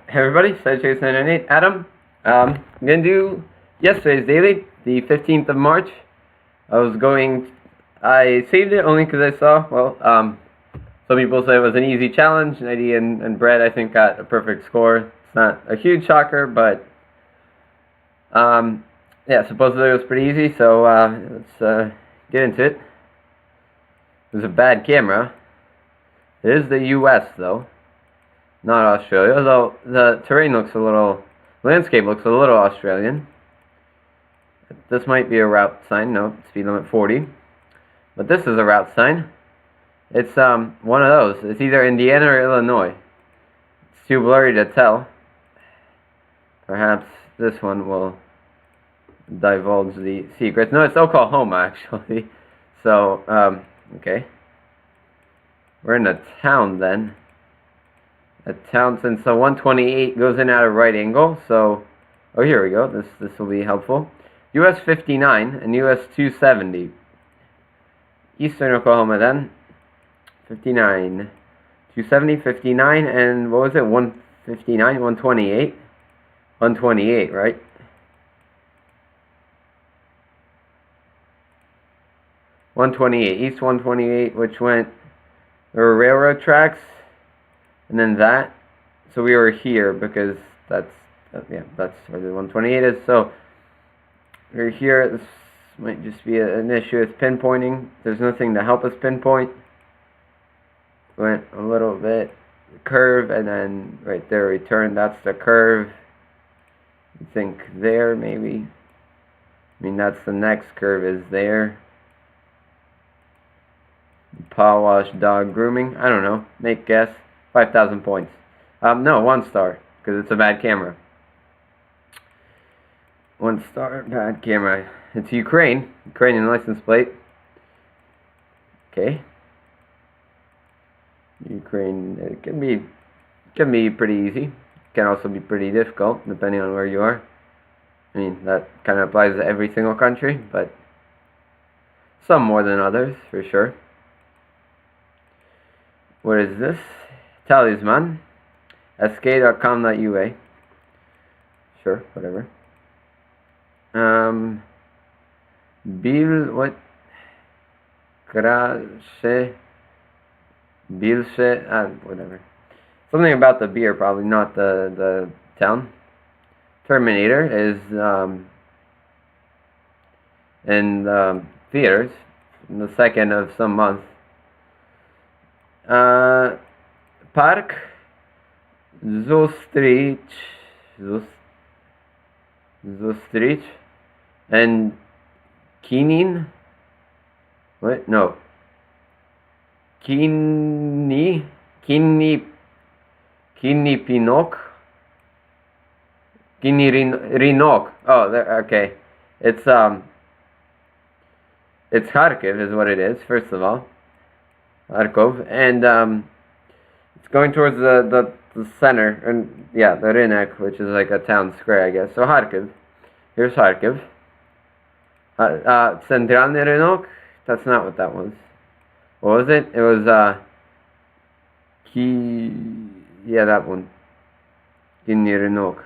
Hey everybody, Geoguessr Adam. I'm gonna do yesterday's daily, the 15th of March. I saved it only because I saw, some people said it was an easy challenge. Nighty and Brett, I think, got a perfect score. It's not a huge shocker, but, yeah, supposedly it was pretty easy, so, let's, get into it. It was a bad camera. It is the US, though. Not Australia, although the landscape looks a little Australian. This might be a route sign. No, speed limit 40. But this is a route sign. It's one of those. It's either Indiana or Illinois. It's too blurry to tell. Perhaps this one will divulge the secrets. No, it's Oklahoma, actually. So, okay. We're in a town then. A town, since the 128 goes in at a right angle, so, oh, here we go, this will be helpful. US 59 and US 270. Eastern Oklahoma then, 59. 270, 59, and what was it, 159, 128? 128, right? East 128, which went, there were railroad tracks. And then that, so we were here because that's where the 128 is. So we're here. This might just be an issue with pinpointing. There's nothing to help us pinpoint. Went a little bit curve, and then right there we turned. That's the curve. You think there maybe? I mean, that's the next curve is there. Paw wash, dog grooming. I don't know. Make guess. 5,000 points. No, 1 star, because it's a bad camera. 1 star, bad camera. It's Ukrainian license plate. Okay. Ukraine, it can be pretty easy. It can also be pretty difficult, depending on where you are. I mean, that kind of applies to every single country, but some more than others, for sure. What is this? Talisman, sk.com.ua. Sure, whatever. What? Whatever. Something about the beer, probably not the town. Terminator is in theaters in the 2nd of some month. Park Zostrich and Kinin. What? No. Kinnipinok. Kinnirinok. Oh, there, okay. It's Kharkiv is what it is. First of all, Kharkov, and it's going towards the center, and yeah, the Rynek, which is like a town square, I guess. So Kharkiv. Here's Kharkiv. Centralny Rynok? That's not what that was. What was it? It was, yeah, that one. Kinny Rynok.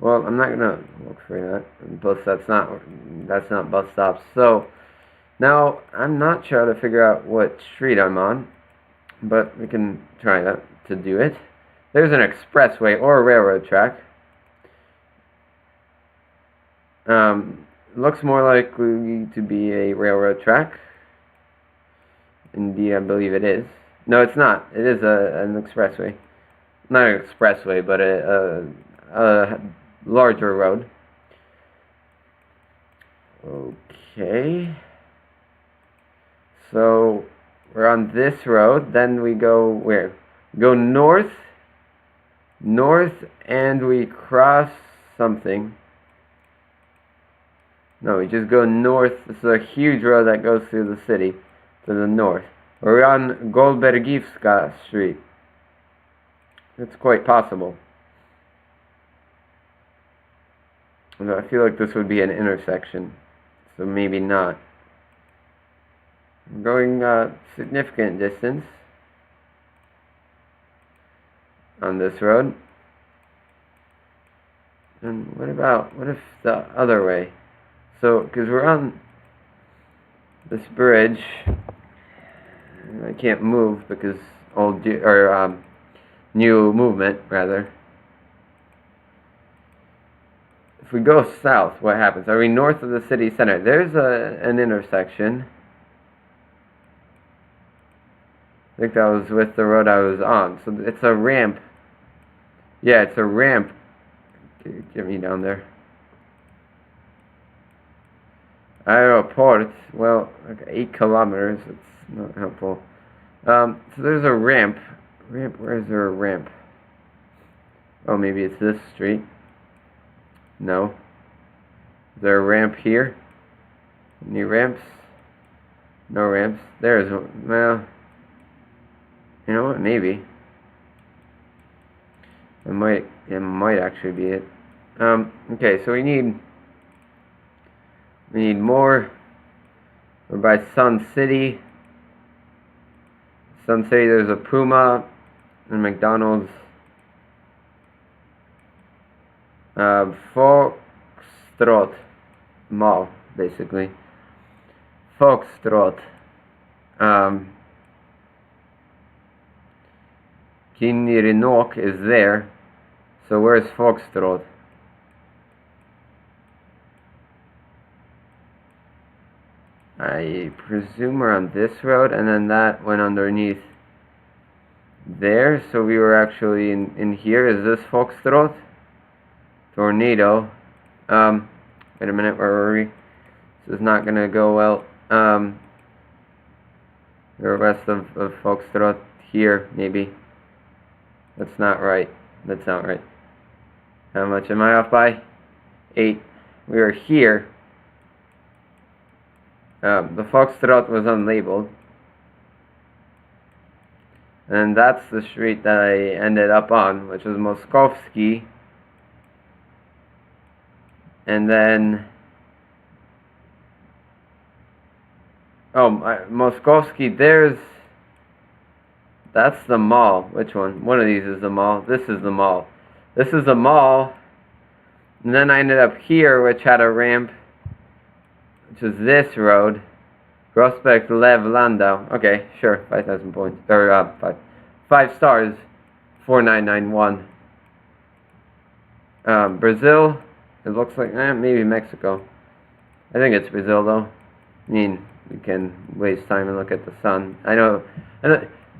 Well, I'm not gonna look for that. Plus, that's not bus stops. So, now, I'm not sure how to figure out what street I'm on, but we can try that to do it. There's an expressway or a railroad track. Looks more likely to be a railroad track. Indeed, I believe it is. No, it's not. It is an expressway. Not an expressway, but a larger road. Okay. So, we're on this road, then we go where? We go north, and we cross something. No, we just go north. This is a huge road that goes through the city to the north. We're on Golbergivska Street. It's quite possible. Although I feel like this would be an intersection, so maybe not. We're going significant distance. on this road. And what if the other way? So, because we're on this bridge, I can't move because new movement, rather. If we go south, what happens? Are we north of the city center? There's an intersection. I think that was with the road I was on. So it's a ramp. Yeah, it's a ramp. Get me down there. Aeroport. Well, like 8 kilometers. It's not helpful. So there's a ramp. Where is there a ramp? Oh, maybe it's this street. No. Is there a ramp here? Any ramps? No ramps. There's one. Well, you know what? Maybe. It might actually be it. Okay, so we need more. We're by Sun City. Sun City, there's a Puma and McDonald's. Foxtrot Mall, basically. Foxtrot. Kinnirinok is there. So where's Foxtrot? I presume we're on this road, and then that went underneath there. So we were actually in here. Is this Foxtrot? Tornado. Wait a minute, where were we? This is not gonna go well. The rest of Foxtrot here, maybe. That's not right. That's not right. How much am I off by? 8. We are here. The Foxtrot was unlabeled. And that's the street that I ended up on, which was Moskovsky. And then... Moskovsky, that's the mall. Which one? One of these is the mall. This is the mall. This is the mall. And then I ended up here, which had a ramp, which is this road. Prospect Lev Landau. Okay, sure. 5,000 points. Or, 5 stars. 4991. Brazil. It looks like, maybe Mexico. I think it's Brazil, though. I mean, we can waste time and look at the sun. I know,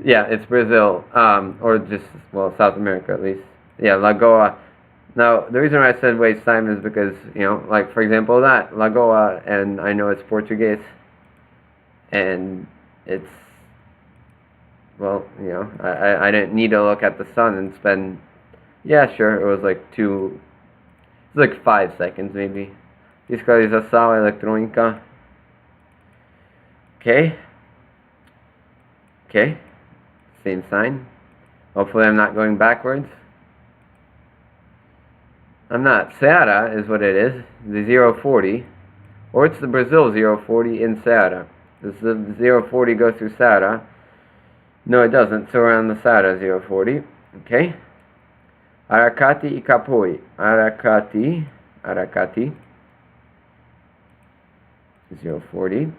yeah, it's Brazil, or just, well, South America at least. Yeah, Lagoa. Now, the reason why I said waste time is because, you know, like, for example, that, Lagoa, and I know it's Portuguese, and it's, well, you know, I didn't need to look at the sun and spend, yeah, sure, it was like 5 seconds, maybe. Fiscalização eletrônica. Okay. Okay. Same sign. Hopefully I'm not going backwards. I'm not. Ceará is what it is. The 040. Or it's the Brazil 040 in Ceará. Does the 040 go through Ceará? No, it doesn't. So we're on the Ceará 040. Okay. Aracati e Capoeira. Aracati 040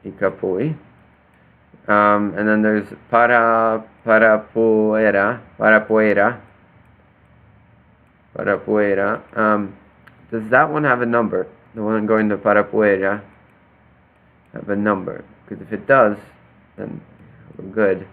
e Capoeira. And then there's Parapoeira. Does that one have a number? The one going to Parapoeira have a number? Because if it does, then we're good.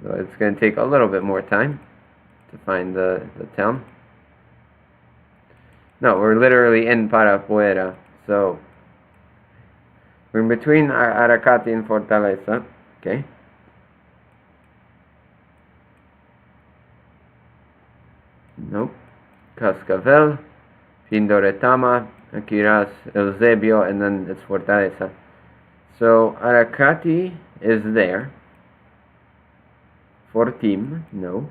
So it's going to take a little bit more time to find the town. No, we're literally in Parapoeira. So we're in between Aracati and Fortaleza. Okay. Nope. Cascavel, Pindoretama, Aquiraz, Eusebio, and then it's Fortaleza. So Aracati is there. Fortim, no.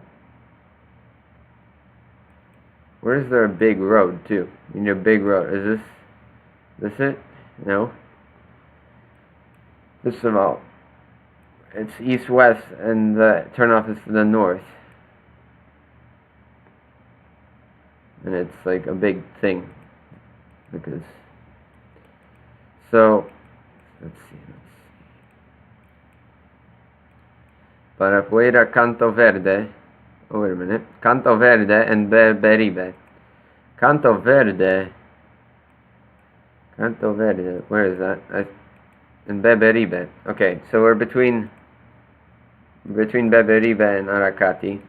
Where is there a big road too? You need a big road. Is this it? No. This is about. It's east-west, and the turnoff is to the north. and it's like a big thing because. So let's see. Parapuera, Canto Verde. Oh, wait a minute. Canto Verde and Berberibe. Canto Verde. Canto Verde. Where is that? And Beberibe. Okay, so we're between Beberibe and Aracati.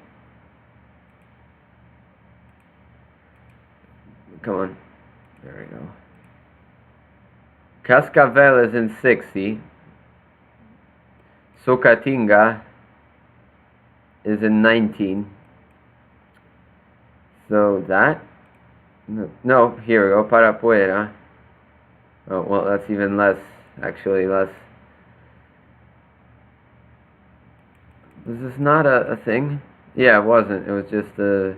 Come on. There we go. Cascavel is in 60. Socatinga is in 19. So that? No, here we go. Parapuera. Oh, well, that's even less. Actually, less. Was this not a thing? Yeah, it wasn't. It was just a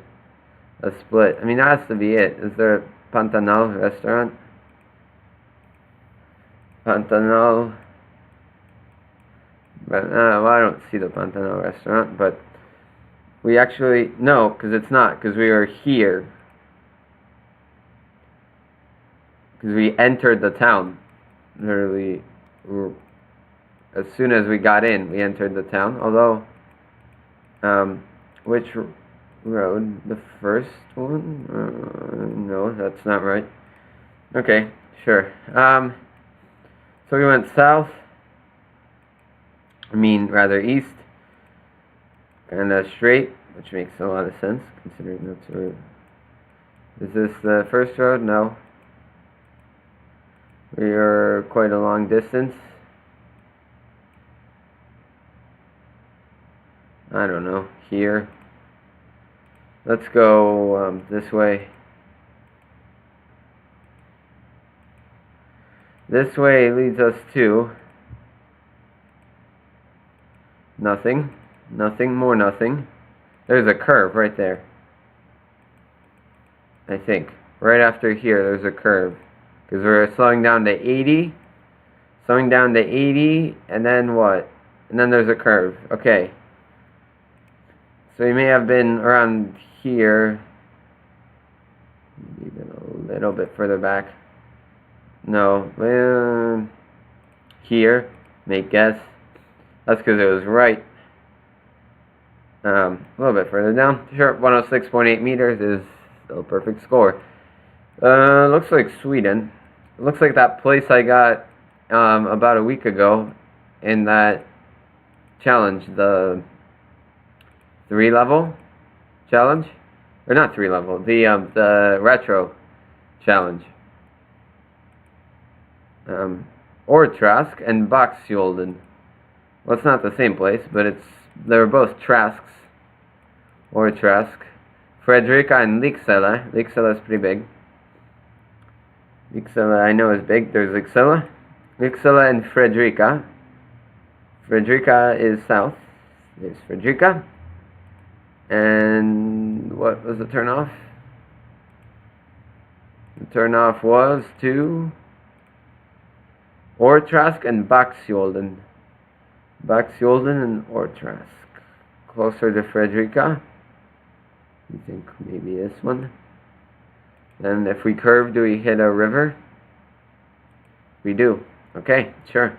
split. I mean, that has to be it. Is there a Pantanal restaurant? Pantanal. But, well, I don't see the Pantanal restaurant, but we actually, no, because it's not, because we were here. Because we entered the town. Literally, as soon as we got in, we entered the town. Although, which road? The first one? No, that's not right. Okay, sure. So we went south. I mean, rather east. And straight, which makes a lot of sense, considering that's where... Is this the first road? No. We are quite a long distance. I don't know. Here. Let's go this way. This way leads us to... nothing. Nothing, more nothing. There's a curve right there. I think. Right after here, there's a curve. Because we're slowing down to 80. Slowing down to 80, and then what? And then there's a curve. Okay. So we may have been around here. Even a little bit further back. No. Here. Make guess. That's because it was right. A little bit further down. Sure, 106.8 meters is still a perfect score. Looks like Sweden. Looks like that place I got about a week ago in that challenge, the 3-level challenge, or not 3-level, the retro challenge. Ortrask and Boxjolden. Well, it's not the same place, but they're both Trasks. Ortrask. Fredrika and Lycksele. Lycksele is pretty big. Lycksele I know is big. There's Lycksele. Lycksele and Fredrika. Fredrika is south. There's Fredrika. And what was the turnoff? The turnoff was to Ortrask and Boxjolden. Boxjolden and Ortrask. Closer to Fredrika. You think maybe this one? And if we curve, do we hit a river? We do. Okay, sure.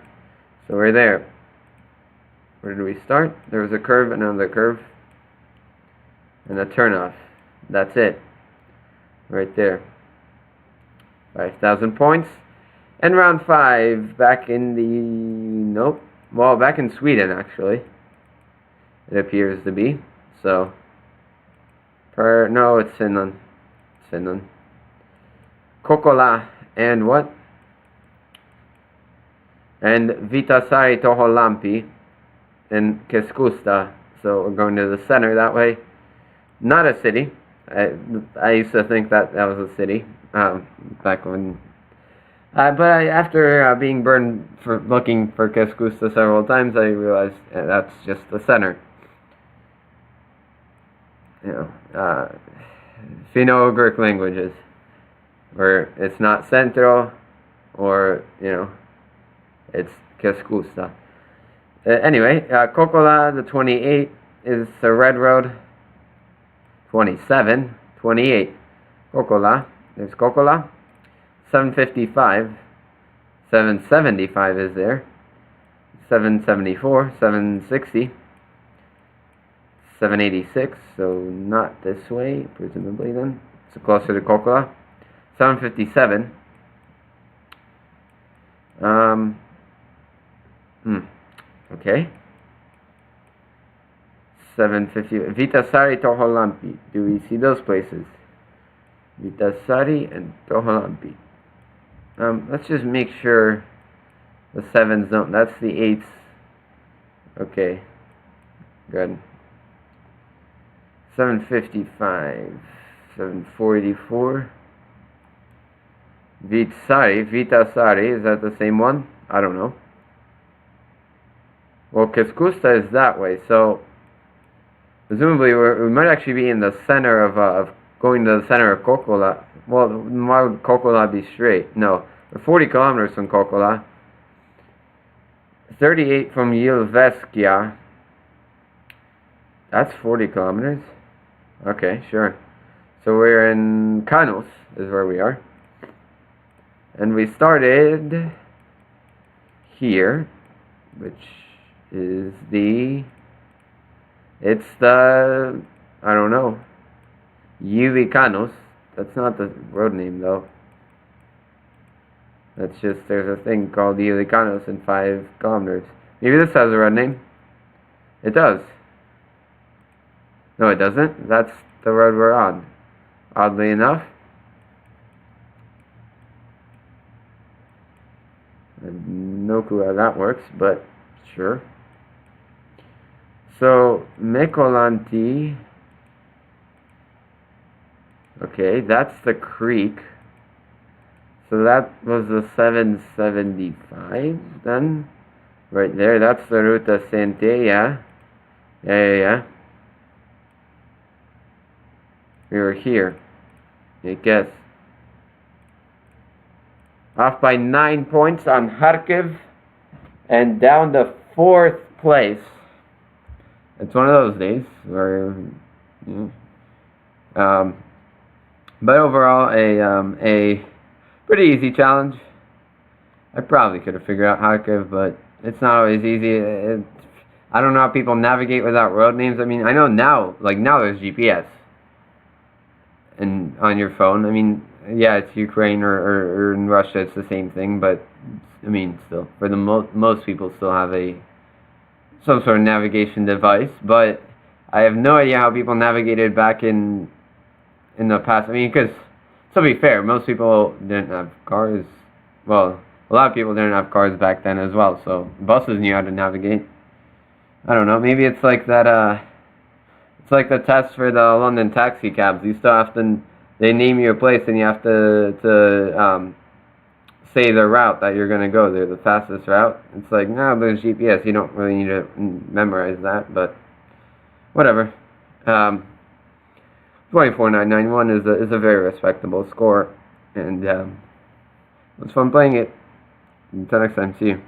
So we're there. Where did we start? There was a curve, another curve, and a turnoff. That's it. Right there. 5,000 points. And round 5, back in the... Nope. Well, back in Sweden, actually. It appears to be. So... No, it's Finland. It's Finland. Kokkola and what? And Vitasari Toholampi and Keskusta. So we're going to the center that way. Not a city. I used to think that was a city back when. But after being burned for looking for Keskusta several times, I realized that's just the center. You know, Finno-Ugric languages, where it's not centro, or, you know, it's Keskusta. Anyway, Kokkola, the 28, is the red road. 27, 28. Kokola. There's Kokola. 755. 775 is there. 774. 760. 786. So not this way, presumably then. So closer to Kokola. 757. Okay. 750. Vitasari, Toholampi. Do we see those places? Vitasari and Toholampi. Let's just make sure the 7s don't. That's the 8s. Okay. Good. 755. 744. Vitasari, is that the same one? I don't know. Well, Keskusta is that way, so presumably we might actually be in the center of going to the center of Kokola. Well, why would Kokola be straight? No, we're 40 kilometers from Kokola. 38 from Yilveskia. That's 40 kilometers. Okay, sure. So we're in Kanos, is where we are. And we started here, which is it's the, I don't know, Yilikanos. That's not the road name though. That's just, there's a thing called Yilikanos in 5 kilometers. Maybe this has a road name. It does. No, it doesn't. That's the road we're on. Oddly enough. I have no clue how that works, but sure. So, Mekolanti. Okay, that's the creek. So that was the 775 then. Right there, that's the Ruta Sente, yeah. Yeah. We were here. I guess. Off by 9 points on Kharkiv. And down to 4th place. It's one of those days where, but overall, a pretty easy challenge. I probably could have figured out Kharkiv, but it's not always easy. I don't know how people navigate without road names. I mean, I know now, like now there's GPS and on your phone. I mean, yeah, it's Ukraine or in Russia, it's the same thing, but I mean, still, for the most people still have some sort of navigation device, but I have no idea how people navigated back in the past. I mean, because, to be fair, most people didn't have cars. Well, a lot of people didn't have cars back then as well, so buses knew how to navigate. I don't know, maybe it's like that, it's like the test for the London taxi cabs. You still have to, they name you a place and you have to say the route that you're going to go there, the fastest route. It's like, no, there's GPS. You don't really need to memorize that, but whatever. 24991 is a very respectable score, and it was fun playing it. Until next time, see you.